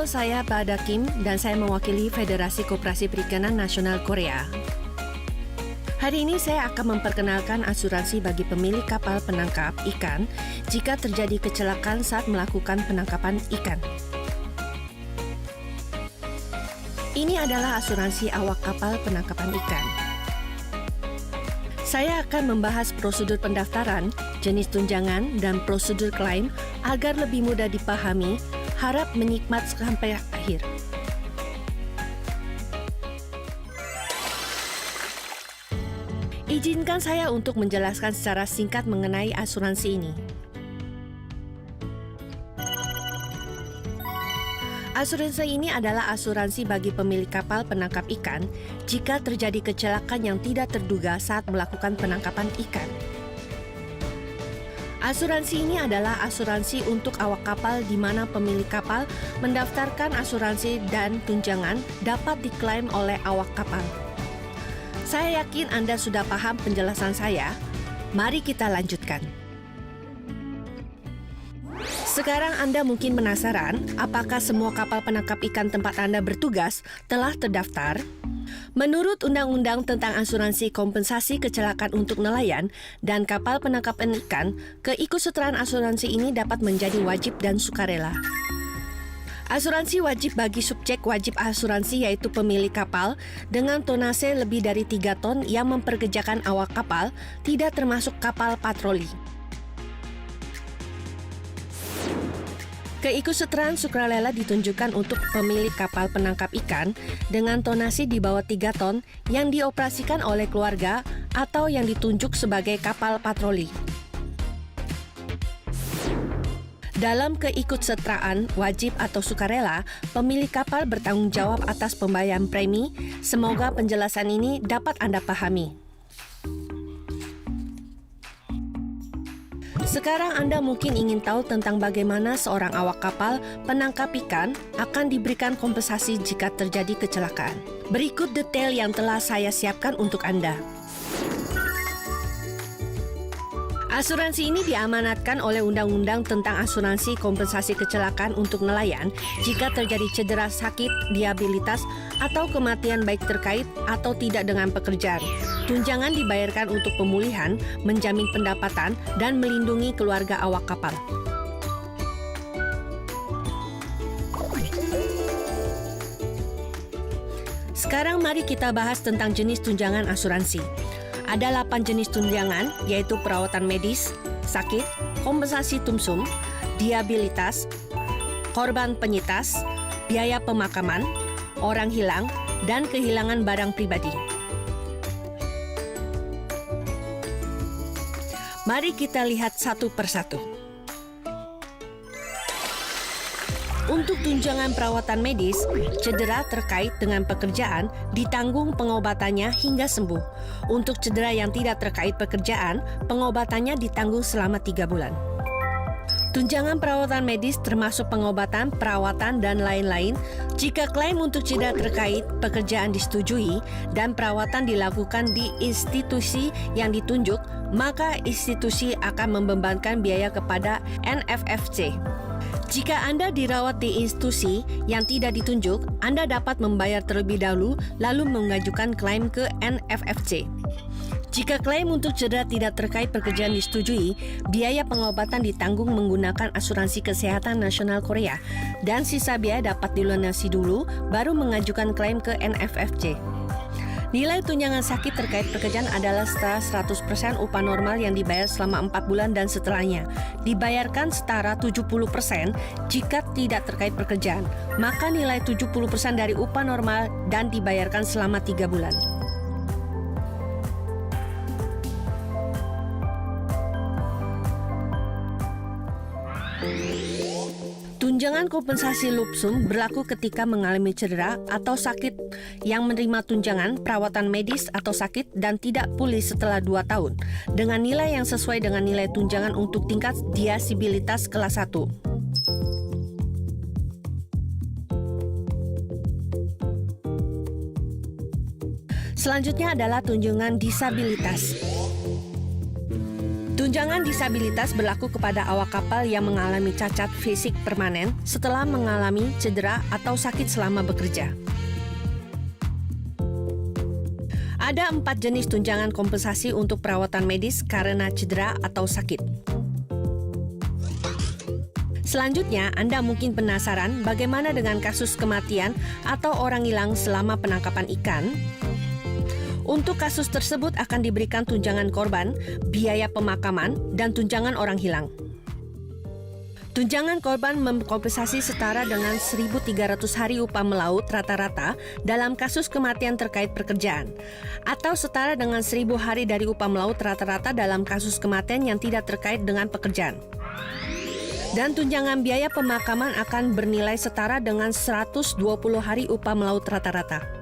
Halo, saya Bada Kim dan saya mewakili Federasi Koperasi Perikanan Nasional Korea. Hari ini saya akan memperkenalkan asuransi bagi pemilik kapal penangkap ikan jika terjadi kecelakaan saat melakukan penangkapan ikan. Ini adalah asuransi awak kapal penangkapan ikan. Saya akan membahas prosedur pendaftaran, jenis tunjangan, dan prosedur klaim agar lebih mudah dipahami. Harap menikmat sampai akhir. Izinkan saya untuk menjelaskan secara singkat mengenai asuransi ini. Asuransi ini adalah asuransi bagi pemilik kapal penangkap ikan jika terjadi kecelakaan yang tidak terduga saat melakukan penangkapan ikan. Asuransi ini adalah asuransi untuk awak kapal di mana pemilik kapal mendaftarkan asuransi dan tunjangan dapat diklaim oleh awak kapal. Saya yakin Anda sudah paham penjelasan saya. Mari kita lanjutkan. Sekarang Anda mungkin penasaran, apakah semua kapal penangkap ikan tempat Anda bertugas telah terdaftar? Menurut Undang-Undang tentang Asuransi Kompensasi Kecelakaan untuk Nelayan dan Kapal Penangkapan Ikan, keikutsertaan asuransi ini dapat menjadi wajib dan sukarela. Asuransi wajib bagi subjek wajib asuransi yaitu pemilik kapal dengan tonase lebih dari 3 ton yang memperkerjakan awak kapal, tidak termasuk kapal patroli. Keikutsertaan sukarela ditunjukkan untuk pemilik kapal penangkap ikan dengan tonase di bawah 3 ton yang dioperasikan oleh keluarga atau yang ditunjuk sebagai kapal patroli. Dalam keikutsertaan wajib atau sukarela, pemilik kapal bertanggung jawab atas pembayaran premi. Semoga penjelasan ini dapat Anda pahami. Sekarang Anda mungkin ingin tahu tentang bagaimana seorang awak kapal penangkap ikan akan diberikan kompensasi jika terjadi kecelakaan. Berikut detail yang telah saya siapkan untuk Anda. Asuransi ini diamanatkan oleh Undang-Undang tentang Asuransi Kompensasi Kecelakaan untuk Nelayan jika terjadi cedera, sakit, disabilitas, atau kematian baik terkait atau tidak dengan pekerjaan. Tunjangan dibayarkan untuk pemulihan, menjamin pendapatan, dan melindungi keluarga awak kapal. Sekarang mari kita bahas tentang jenis tunjangan asuransi. Ada 8 jenis tunjangan, yaitu perawatan medis, sakit, kompensasi tumsum, disabilitas, korban penyitas, biaya pemakaman, orang hilang, dan kehilangan barang pribadi. Mari kita lihat satu persatu. Untuk tunjangan perawatan medis, cedera terkait dengan pekerjaan ditanggung pengobatannya hingga sembuh. Untuk cedera yang tidak terkait pekerjaan, pengobatannya ditanggung selama 3 bulan. Tunjangan perawatan medis termasuk pengobatan, perawatan, dan lain-lain. Jika klaim untuk cedera terkait pekerjaan disetujui dan perawatan dilakukan di institusi yang ditunjuk, maka institusi akan membebankan biaya kepada NFFC. Jika Anda dirawat di institusi yang tidak ditunjuk, Anda dapat membayar terlebih dahulu lalu mengajukan klaim ke NFFC. Jika klaim untuk cedera tidak terkait pekerjaan disetujui, biaya pengobatan ditanggung menggunakan Asuransi Kesehatan Nasional Korea dan sisa biaya dapat dilunasi dulu baru mengajukan klaim ke NFFC. Nilai tunjangan sakit terkait pekerjaan adalah setara 100% upah normal yang dibayar selama 4 bulan dan setelahnya. Dibayarkan setara 70% jika tidak terkait pekerjaan. Maka nilai 70% dari upah normal dan dibayarkan selama 3 bulan. Tunjangan kompensasi lump sum berlaku ketika mengalami cedera atau sakit yang menerima tunjangan perawatan medis atau sakit dan tidak pulih setelah 2 tahun dengan nilai yang sesuai dengan nilai tunjangan untuk tingkat disabilitas kelas 1. Selanjutnya adalah tunjangan disabilitas. Tunjangan Tunjangan disabilitas berlaku kepada awak kapal yang mengalami cacat fisik permanen setelah mengalami cedera atau sakit selama bekerja. Ada 4 jenis tunjangan kompensasi untuk perawatan medis karena cedera atau sakit. Selanjutnya, Anda mungkin penasaran bagaimana dengan kasus kematian atau orang hilang selama penangkapan ikan. Untuk kasus tersebut akan diberikan tunjangan korban, biaya pemakaman, dan tunjangan orang hilang. Tunjangan korban mengkompensasi setara dengan 1.300 hari upah melaut rata-rata dalam kasus kematian terkait pekerjaan, atau setara dengan 1.000 hari dari upah melaut rata-rata dalam kasus kematian yang tidak terkait dengan pekerjaan. Dan tunjangan biaya pemakaman akan bernilai setara dengan 120 hari upah melaut rata-rata.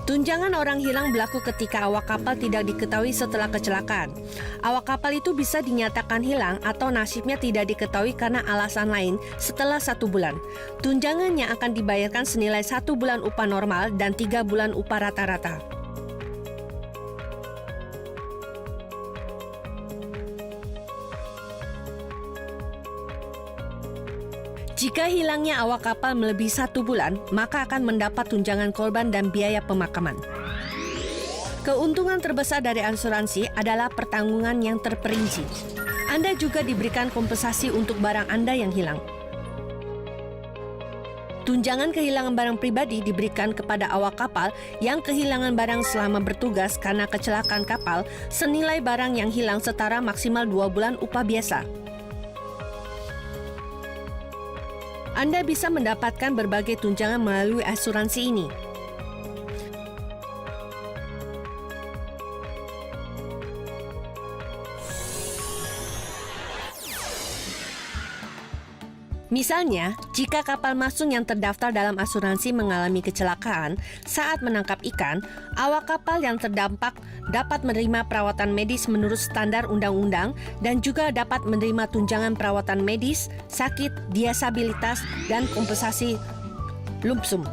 Tunjangan orang hilang berlaku ketika awak kapal tidak diketahui setelah kecelakaan. Awak kapal itu bisa dinyatakan hilang atau nasibnya tidak diketahui karena alasan lain setelah 1 bulan. Tunjangannya akan dibayarkan senilai 1 bulan upah normal dan 3 bulan upah rata-rata. Jika hilangnya awak kapal melebihi 1 bulan, maka akan mendapat tunjangan korban dan biaya pemakaman. Keuntungan terbesar dari asuransi adalah pertanggungan yang terperinci. Anda juga diberikan kompensasi untuk barang Anda yang hilang. Tunjangan kehilangan barang pribadi diberikan kepada awak kapal yang kehilangan barang selama bertugas karena kecelakaan kapal senilai barang yang hilang setara maksimal 2 bulan upah biasa. Anda bisa mendapatkan berbagai tunjangan melalui asuransi ini. Misalnya, jika kapal Masung yang terdaftar dalam asuransi mengalami kecelakaan saat menangkap ikan, awak kapal yang terdampak dapat menerima perawatan medis menurut standar undang-undang dan juga dapat menerima tunjangan perawatan medis, sakit, disabilitas, dan kompensasi lump sum.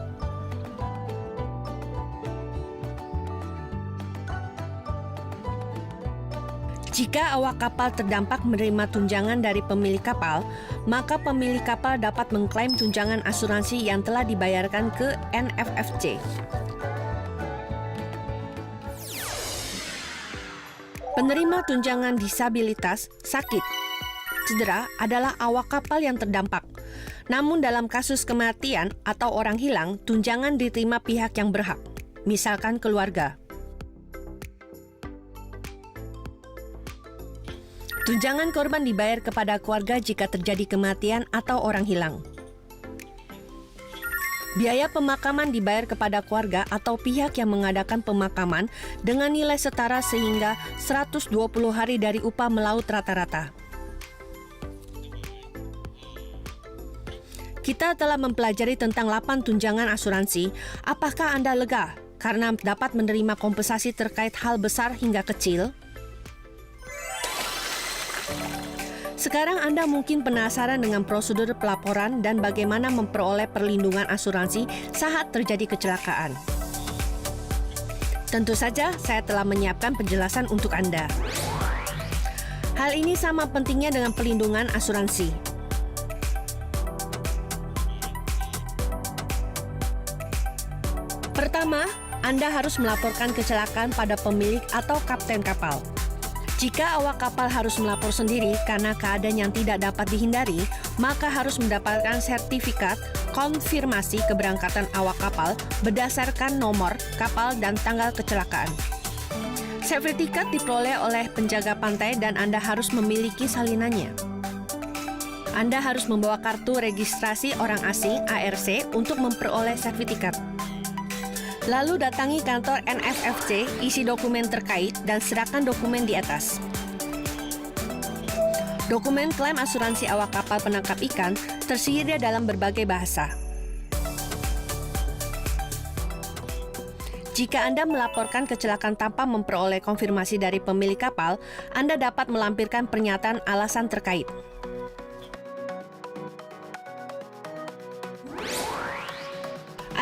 Jika awak kapal terdampak menerima tunjangan dari pemilik kapal, maka pemilik kapal dapat mengklaim tunjangan asuransi yang telah dibayarkan ke NFFC. Penerima tunjangan disabilitas, sakit, cedera adalah awak kapal yang terdampak. Namun dalam kasus kematian atau orang hilang, tunjangan diterima pihak yang berhak, misalkan keluarga. Tunjangan korban dibayar kepada keluarga jika terjadi kematian atau orang hilang. Biaya pemakaman dibayar kepada keluarga atau pihak yang mengadakan pemakaman dengan nilai setara sehingga 120 hari dari upah melaut rata-rata. Kita telah mempelajari tentang 8 tunjangan asuransi. Apakah Anda lega karena dapat menerima kompensasi terkait hal besar hingga kecil? Sekarang Anda mungkin penasaran dengan prosedur pelaporan dan bagaimana memperoleh perlindungan asuransi saat terjadi kecelakaan. Tentu saja saya telah menyiapkan penjelasan untuk Anda. Hal ini sama pentingnya dengan perlindungan asuransi. Pertama, Anda harus melaporkan kecelakaan pada pemilik atau kapten kapal. Jika awak kapal harus melapor sendiri karena keadaan yang tidak dapat dihindari, maka harus mendapatkan sertifikat konfirmasi keberangkatan awak kapal berdasarkan nomor kapal dan tanggal kecelakaan. Sertifikat diperoleh oleh penjaga pantai dan Anda harus memiliki salinannya. Anda harus membawa kartu registrasi orang asing (ARC) untuk memperoleh sertifikat. Lalu datangi kantor NFFC, isi dokumen terkait, dan serahkan dokumen di atas. Dokumen klaim asuransi awak kapal penangkap ikan tersedia dalam berbagai bahasa. Jika Anda melaporkan kecelakaan tanpa memperoleh konfirmasi dari pemilik kapal, Anda dapat melampirkan pernyataan alasan terkait.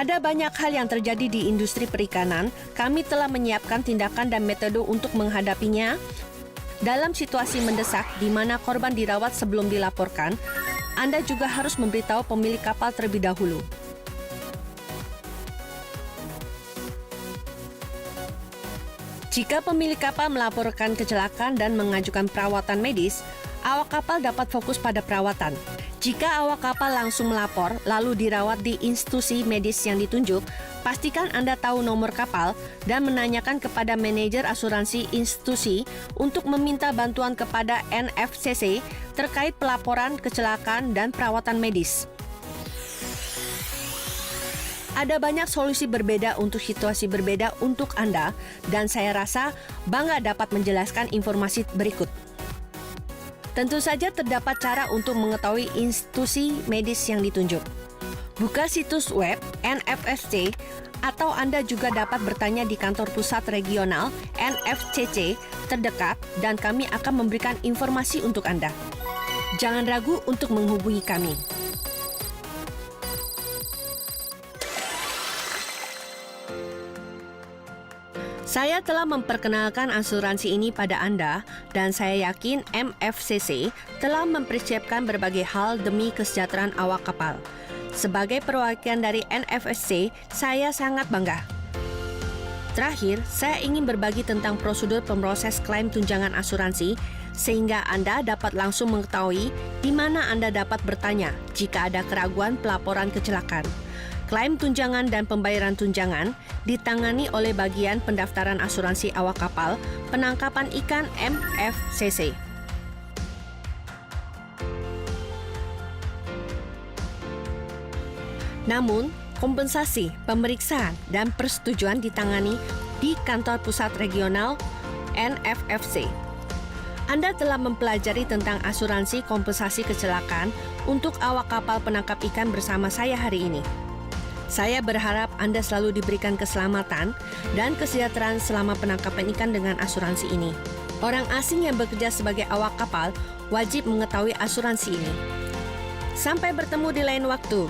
Ada banyak hal yang terjadi di industri perikanan. Kami telah menyiapkan tindakan dan metode untuk menghadapinya. Dalam situasi mendesak di mana korban dirawat sebelum dilaporkan, Anda juga harus memberitahu pemilik kapal terlebih dahulu. Jika pemilik kapal melaporkan kecelakaan dan mengajukan perawatan medis, awak kapal dapat fokus pada perawatan. Jika awak kapal langsung melapor lalu dirawat di institusi medis yang ditunjuk, pastikan Anda tahu nomor kapal dan menanyakan kepada manajer asuransi institusi untuk meminta bantuan kepada NFCC terkait pelaporan kecelakaan dan perawatan medis. Ada banyak solusi berbeda untuk situasi berbeda untuk Anda, dan saya rasa bangga dapat menjelaskan informasi berikut. Tentu saja terdapat cara untuk mengetahui institusi medis yang ditunjuk. Buka situs web NFFC atau Anda juga dapat bertanya di kantor pusat regional NFCC terdekat dan kami akan memberikan informasi untuk Anda. Jangan ragu untuk menghubungi kami. Saya telah memperkenalkan asuransi ini pada Anda dan saya yakin MFCC telah mempersiapkan berbagai hal demi kesejahteraan awak kapal. Sebagai perwakilan dari NFFC, saya sangat bangga. Terakhir, saya ingin berbagi tentang prosedur pemroses klaim tunjangan asuransi sehingga Anda dapat langsung mengetahui di mana Anda dapat bertanya jika ada keraguan pelaporan kecelakaan. Klaim tunjangan dan pembayaran tunjangan ditangani oleh bagian pendaftaran asuransi awak kapal penangkapan ikan MFCC. Namun, kompensasi, pemeriksaan, dan persetujuan ditangani di kantor pusat regional NFFC. Anda telah mempelajari tentang asuransi kompensasi kecelakaan untuk awak kapal penangkap ikan bersama saya hari ini. Saya berharap Anda selalu diberikan keselamatan dan kesejahteraan selama penangkapan ikan dengan asuransi ini. Orang asing yang bekerja sebagai awak kapal wajib mengetahui asuransi ini. Sampai bertemu di lain waktu.